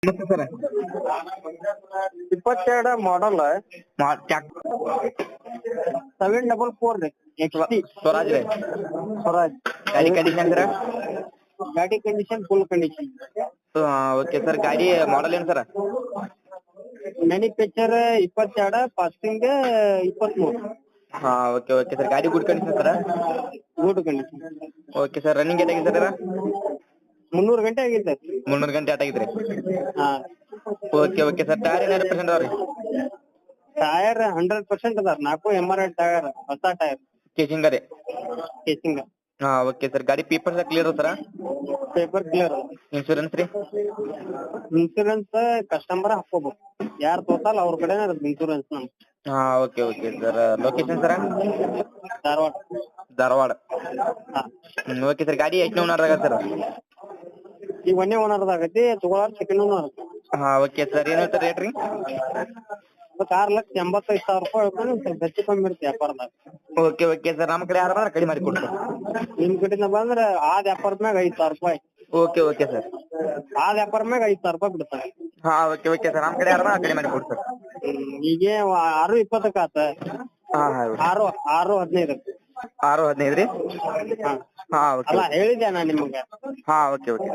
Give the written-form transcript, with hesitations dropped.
ನಮಸ್ತೆ ಸರ್. 22 ಮಾಡಲ್ ಟ್ಯಾಕ್ಟರ್ 744 ರೀ XT ಸ್ವರಾಜ್ ರೀ. ಸ್ವರಾಜ್. ಗಾಡಿ ಕಂಡೀಷನ್ ಸರ್? ಗಾಡಿ condition full condition. Okay sir. ಗಾಡಿ ಮಾಡಲ್ ಏನು sir? Manufacture 22, passing 23. Okay okay sir. ಗಾಡಿ good condition sir? Good condition. Okay sir. Running ಏನಾಗಿದೆ ಸರ್? 300 ಗಂಟೆ ಆಗಿದೆ. 300 ಗಂಟೆ ಆಟ ಆಗಿದ್ರಿ. ಹಾ. Okay okay sir. ಟೈರ್ ಏನಾರು ಪರ್ಸೆಂಟ್ ಅದಾವ ರೀ? ಟೈರ್ 100% ಅದಾರ. 4 MRI ಟೈರ್, ಹೊಸ ಟೈರ್ ಕೇಸಿಂಗ್ ರೀ? ಕೇಸಿಂಗ್. Okay sir. ಗಾಡಿ ಪೇಪರ್ಸ್ ಕ್ಲಿಯರ್ ಅದ ಸರ್? Paper clear. ಇನ್ಶೂರೆನ್ಸ್ ರೀ? ಇನ್ಸೂರೆನ್ಸ್ ಕಸ್ಟಮರ್ ಹಾಕೋಬೇಕು. ಯಾರು ತೋತಾಲ ಅವ್ರ ಕಡೆ ಇನ್ಸೂರೆನ್ಸ್ ನಮ್ಗೆ. Okay okay sir. Location sir? Dharwad. Dharwad. ಹಾ. Okay sir. ಗಾಡಿ ಎಷ್ಟು ಓನರ್ ಆಗ ಸರ್? ಈಗ ಒಂದೇ ಓನರ್ ಆಗೈತಿ, ತಗೊಳಾರ ಸೆಕೆಂಡ್ ಓನರ್. Okay sir. ಏನು ಹೇಳ್ತಾರೆ ರೇಟ್ ರೀ? 6,85,000 ರೂಪಾಯಿ ಹೇಳ್ಕೊಂಡು ಸ್ವಲ್ಪ ಹೆಚ್ಚು ಕಮ್ಮಿ ಇರುತ್ತೆ ವ್ಯಾಪಾರದಾಗ. Okay okay sir. ನಮ್ಮ ಕಡೆ ಯಾರು ಕಡಿಮೆ ಮಾಡಿ ಕೊಡ್ತಾರೆ. ನಿಮ್ ಕಡೆಯಿಂದ ಬಂದ್ರೆ ಆದ್ ವ್ಯಾಪಾರದ ಮ್ಯಾಗ 5,000 ರೂಪಾಯಿ. Okay okay sir. ಆದ್ ವ್ಯಾಪಾರ ಮ್ಯಾಗ 5,000 ರೂಪಾಯಿ ಬಿಡ್ತಾರೆ. Okay okay sir. ನಮ್ಮ ಕಡೆ ಯಾರು ಕಡಿಮೆ ಮಾಡಿ ಕೊಡ್ತಾರೆ. ಈಗ 6,20 ಆತ. 6,15. 6,15 ರೀ? ಹಾ. ಓಕೆ. ಅಲ್ಲ ಹೇಳಿದ್ದೆ ನಾ ನಿಮ್ಗೆ. Okay okay.